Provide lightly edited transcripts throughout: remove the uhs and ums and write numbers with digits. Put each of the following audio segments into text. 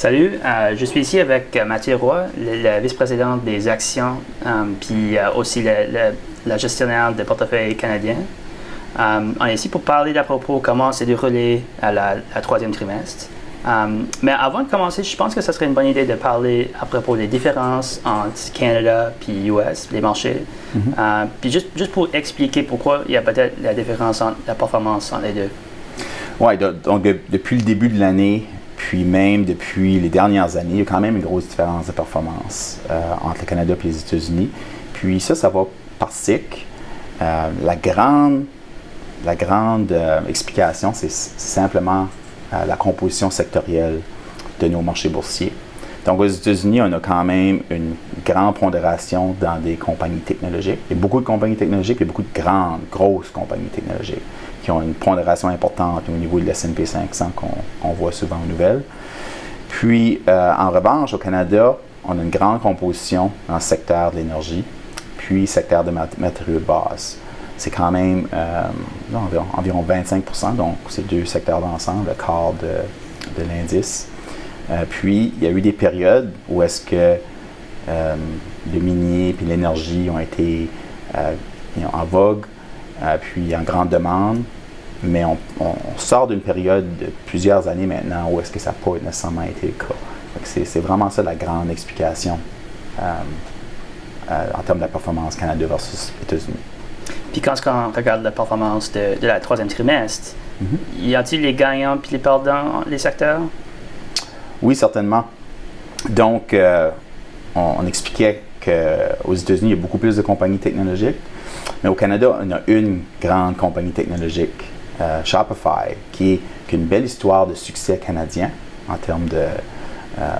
Salut, je suis ici avec Mathieu Roy, le vice-président des actions, puis aussi la gestionnaire des portefeuilles canadiens. On est ici pour parler d'à propos comment s'est déroulé la troisième trimestre. Mais avant de commencer, je pense que ce serait une bonne idée de parler à propos des différences entre Canada puis US, les marchés. Puis juste pour expliquer pourquoi il y a peut-être la différence entre la performance entre les deux. Oui, donc depuis le début de l'année, puis même depuis les dernières années, il y a quand même une grosse différence de performance entre le Canada et les États-Unis. Puis ça va par cycle. La grande explication, c'est simplement la composition sectorielle de nos marchés boursiers. Donc aux États-Unis, on a quand même une grande pondération dans des compagnies technologiques. Il y a beaucoup de compagnies technologiques et beaucoup de grosses compagnies technologiques qui ont une pondération importante au niveau de l'S&P 500 qu'on voit souvent aux nouvelles. Puis, en revanche, au Canada, on a une grande composition dans le secteur de l'énergie, puis secteur de matériaux de base. C'est quand même environ 25%, donc c'est deux secteurs d'ensemble, le quart de l'indice. Puis, il y a eu des périodes où est-ce que le minier et l'énergie ont été en vogue, puis en grande demande, mais on sort d'une période de plusieurs années maintenant où est-ce que ça n'a pas nécessairement été le cas. C'est vraiment ça la grande explication en termes de la performance Canada versus États-Unis. Puis quand on regarde la performance de la troisième trimestre, y a-t-il les gagnants puis les perdants, les secteurs? Oui, certainement. Donc, on expliquait qu'aux États-Unis, il y a beaucoup plus de compagnies technologiques, mais au Canada, on a une grande compagnie technologique, Shopify, qui a une belle histoire de succès canadien en termes de la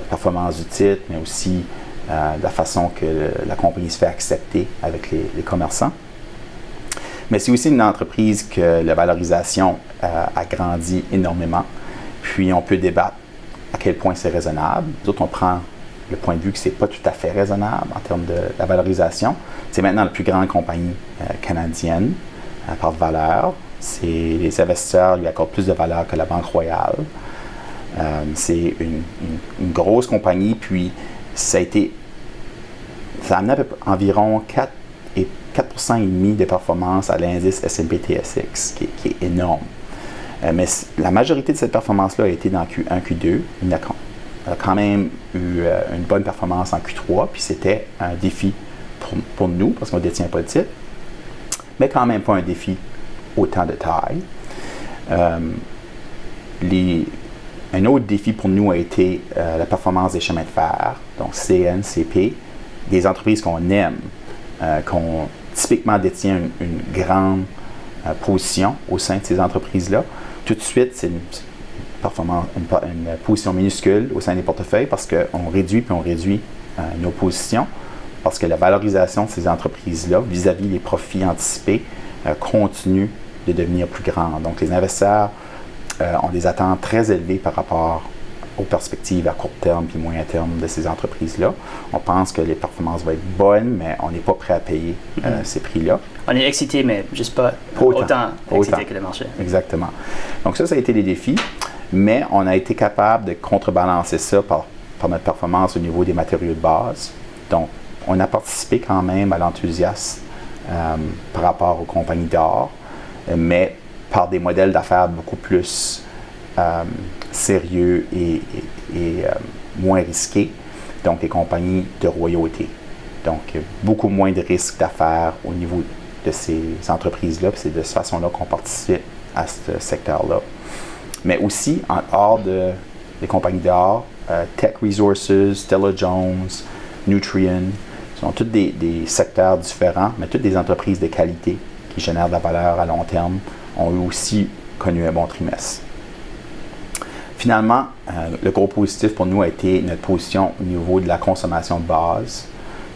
performance du titre, mais aussi de la façon que la compagnie se fait accepter avec les commerçants. Mais c'est aussi une entreprise que la valorisation a grandi énormément. Puis on peut débattre à quel point c'est raisonnable. Nous autres, on prend le point de vue que ce n'est pas tout à fait raisonnable en termes de la valorisation. C'est maintenant la plus grande compagnie canadienne par valeur. Les investisseurs lui accordent plus de valeur que la Banque Royale. C'est une grosse compagnie, puis ça a amené environ 4,5% de performance à l'indice S&P TSX, qui est énorme. Mais la majorité de cette performance-là a été dans Q1, Q2. Il a quand même eu une bonne performance en Q3, puis c'était un défi pour nous, parce qu'on ne détient pas le titre, mais quand même pas un défi autant de taille. Un autre défi pour nous a été la performance des chemins de fer, donc CN, CP, des entreprises qu'on aime, qu'on typiquement détient une grande position au sein de ces entreprises-là. Tout de suite, c'est une position minuscule au sein des portefeuilles parce qu'on réduit nos positions, parce que la valorisation de ces entreprises-là vis-à-vis des profits anticipés continue de devenir plus grande. Donc, les investisseurs ont des attentes très élevées par rapport aux perspectives à court terme puis moyen terme de ces entreprises-là. On pense que les performances vont être bonnes, mais on n'est pas prêt à payer ces prix-là. On est excité, mais juste pas autant excité que le marché. Exactement. Donc ça a été des défis, mais on a été capable de contrebalancer ça par notre performance au niveau des matériaux de base. Donc, on a participé quand même à l'enthousiasme par rapport aux compagnies d'or, mais par des modèles d'affaires beaucoup plus sérieux et moins risqués, donc les compagnies de royauté. Donc, beaucoup moins de risques d'affaires au niveau de ces entreprises-là, puis c'est de cette façon-là qu'on participe à ce secteur-là. Mais aussi, en dehors des compagnies d'or, Tech Resources, Stella-Jones, Nutrien, sont tous des secteurs différents, mais toutes des entreprises de qualité qui génèrent de la valeur à long terme, ont eux aussi connu un bon trimestre. Finalement, le gros positif pour nous a été notre position au niveau de la consommation de base.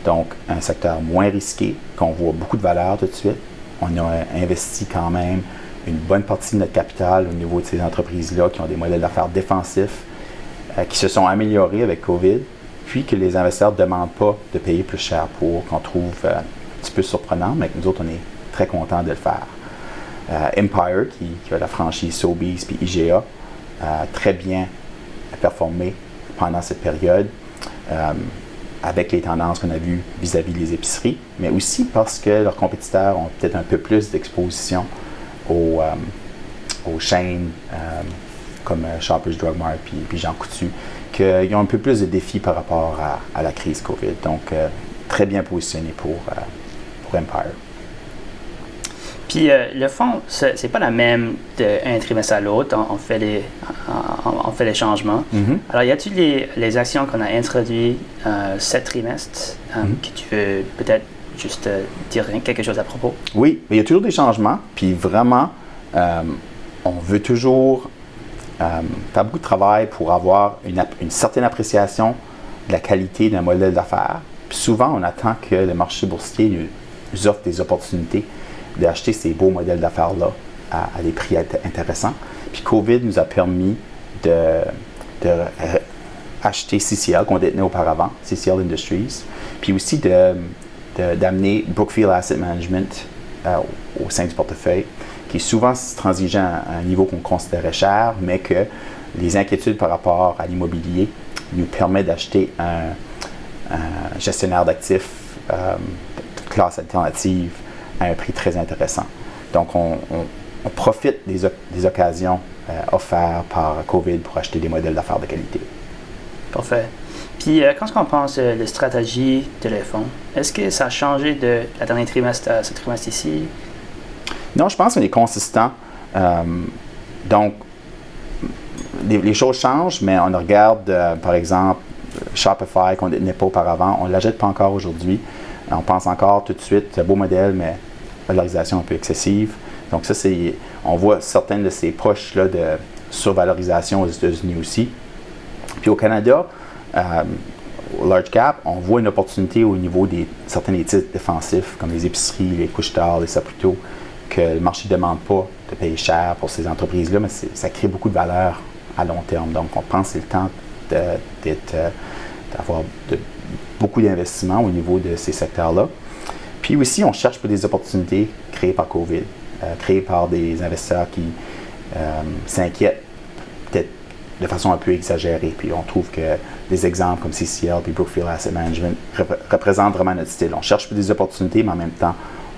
Donc, un secteur moins risqué, qu'on voit beaucoup de valeur tout de suite. On a investi quand même une bonne partie de notre capital au niveau de ces entreprises-là qui ont des modèles d'affaires défensifs qui se sont améliorés avec COVID, puis que les investisseurs ne demandent pas de payer plus cher pour, qu'on trouve un petit peu surprenant, mais que nous autres, on est très contents de le faire. Empire, qui a la franchise Sobeys puis IGA, très bien performer pendant cette période avec les tendances qu'on a vues vis-à-vis des épiceries, mais aussi parce que leurs compétiteurs ont peut-être un peu plus d'exposition aux chaînes comme Shoppers Drug Mart puis Jean Coutu, qu'ils ont un peu plus de défis par rapport à la crise COVID. Donc, très bien positionné pour Empire. Puis le fond, c'est pas la même d'un trimestre à l'autre. On fait les changements. Mm-hmm. Alors, y a-t-il les actions qu'on a introduites cet trimestre que tu veux peut-être juste dire quelque chose à propos? Oui, mais il y a toujours des changements. Puis vraiment, on veut toujours faire beaucoup de travail pour avoir une certaine appréciation de la qualité d'un modèle d'affaires. Puis souvent, on attend que le marché boursier nous offre des opportunités d'acheter ces beaux modèles d'affaires-là à des prix intéressants. Puis COVID nous a permis d'acheter CCL qu'on détenait auparavant, CCL Industries, puis aussi d'amener Brookfield Asset Management au sein du portefeuille, qui est souvent transigeant à un niveau qu'on considérait cher, mais que les inquiétudes par rapport à l'immobilier nous permettent d'acheter un gestionnaire d'actifs de classe alternative à un prix très intéressant. Donc, on profite des occasions offertes par COVID pour acheter des modèles d'affaires de qualité. Parfait. Puis, quand on pense de stratégie de les fonds, est-ce que ça a changé de la dernière trimestre à ce trimestre ici? Non, je pense qu'on est consistant. Donc, les choses changent, mais on regarde, par exemple, Shopify qu'on ne détenait pas auparavant. On ne l'achète pas encore aujourd'hui. On pense encore tout de suite, c'est un beau modèle, mais valorisation un peu excessive. Donc ça, on voit certaines de ces poches-là de survalorisation aux États-Unis aussi. Puis au Canada, au large cap, on voit une opportunité au niveau certains des titres défensifs, comme les épiceries, les couche-tard, les Saputo, que le marché ne demande pas de payer cher pour ces entreprises-là, mais ça crée beaucoup de valeur à long terme. Donc on pense que c'est le temps d'avoir beaucoup d'investissements au niveau de ces secteurs-là. Puis aussi, on cherche pour des opportunités créées par COVID, créées par des investisseurs qui s'inquiètent peut-être de façon un peu exagérée. Puis on trouve que des exemples comme CCL et Brookfield Asset Management représentent vraiment notre style. On cherche pour des opportunités, mais en même temps,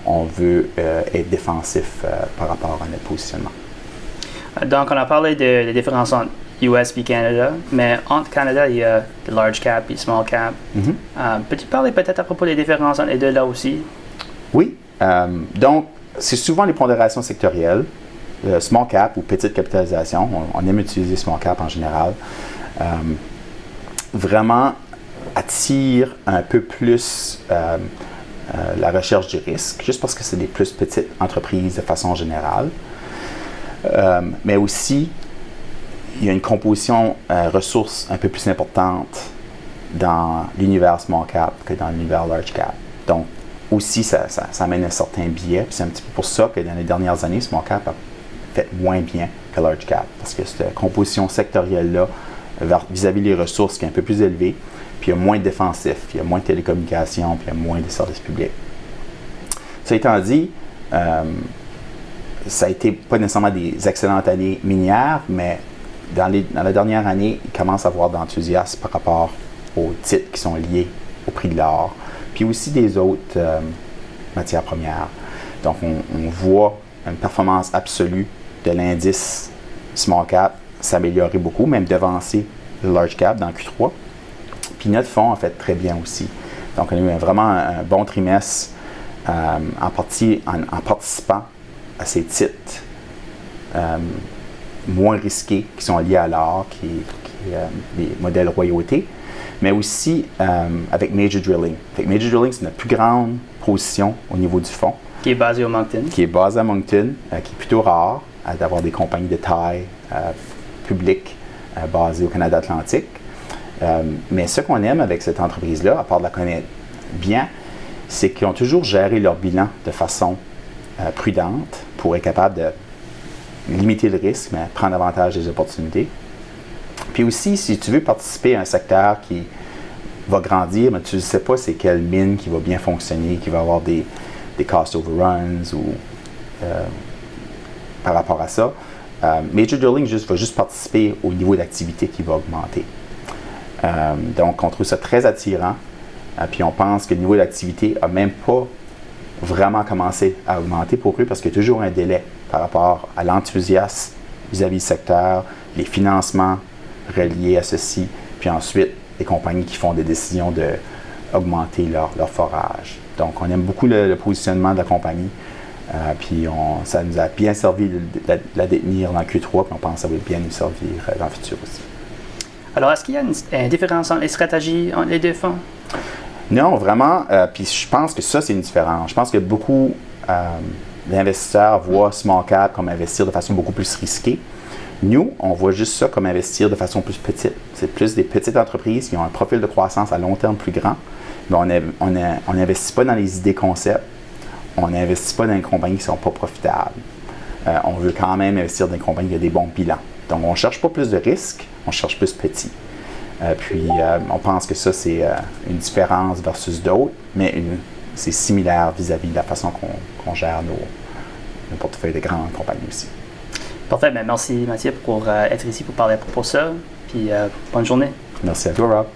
on veut être défensif par rapport à notre positionnement. Donc, on a parlé des différences entre US et Canada, mais entre Canada, il y a le large cap et small cap. Mm-hmm. Peux-tu parler peut-être à propos des différences entre les deux là aussi? Oui. Donc, c'est souvent les pondérations sectorielles. Small cap ou petite capitalisation, on aime utiliser small cap en général, vraiment attire un peu plus la recherche du risque, juste parce que c'est des plus petites entreprises de façon générale. Mais aussi, il y a une composition ressources un peu plus importante dans l'univers small cap que dans l'univers large cap. Donc, aussi, ça amène un certain biais. Puis c'est un petit peu pour ça que dans les dernières années, small cap a fait moins bien que large cap. Parce que cette composition sectorielle-là, vis-à-vis des ressources, qui est un peu plus élevée, puis il y a moins de défensif, il y a moins de télécommunications, puis il y a moins de services publics. Ça étant dit, ça a été pas nécessairement des excellentes années minières, mais dans la dernière année, il commence à y avoir d'enthousiasme par rapport aux titres qui sont liés au prix de l'or, puis aussi des autres matières premières. Donc, on voit une performance absolue de l'indice small cap s'améliorer beaucoup, même devancer le large cap dans Q3. Puis notre fonds a fait très bien aussi. Donc, on a eu vraiment un bon trimestre en participant à ces titres moins risqués qui sont liés à l'or, qui les modèles royauté, mais aussi avec Major Drilling. Major Drilling, c'est notre plus grande position au niveau du fonds. Qui est basé au Moncton. Qui est basé à Moncton, qui est plutôt rare d'avoir des compagnies de taille publique basées au Canada Atlantique. Mais ce qu'on aime avec cette entreprise-là, à part de la connaître bien, c'est qu'ils ont toujours géré leur bilan de façon prudente pour être capable de limiter le risque, mais prendre avantage des opportunités. Puis aussi, si tu veux participer à un secteur qui va grandir, mais tu ne sais pas c'est quelle mine qui va bien fonctionner, qui va avoir des cost overruns ou par rapport à ça, Major Drilling va juste participer au niveau d'activité qui va augmenter. Donc, on trouve ça très attirant. Puis on pense que le niveau d'activité n'a même pas vraiment commencé à augmenter pour eux parce qu'il y a toujours un délai par rapport à l'enthousiasme vis-à-vis du secteur, les financements reliés à ceci, puis ensuite les compagnies qui font des décisions d'augmenter leur forage. Donc, on aime beaucoup le positionnement de la compagnie. Puis ça nous a bien servi de la détenir dans le Q3, puis on pense que ça va bien nous servir dans le futur aussi. Alors, est-ce qu'il y a une différence entre les stratégies entre les deux fonds? Non, vraiment. Puis je pense que ça, c'est une différence. Je pense que beaucoup d'investisseurs voient small cap comme investir de façon beaucoup plus risquée. Nous, on voit juste ça comme investir de façon plus petite. C'est plus des petites entreprises qui ont un profil de croissance à long terme plus grand. Mais on n'investit pas dans les idées concepts. On n'investit pas dans les compagnies qui ne sont pas profitables. On veut quand même investir dans des compagnies qui ont des bons bilans. Donc, on ne cherche pas plus de risques, on cherche plus petit. Puis, on pense que ça, c'est une différence versus d'autres, mais c'est similaire vis-à-vis de la façon qu'on gère nos portefeuilles de grandes compagnies aussi. Parfait. Merci Mathieu pour être ici pour parler à propos de ça. Puis bonne journée. Merci à toi, Rob.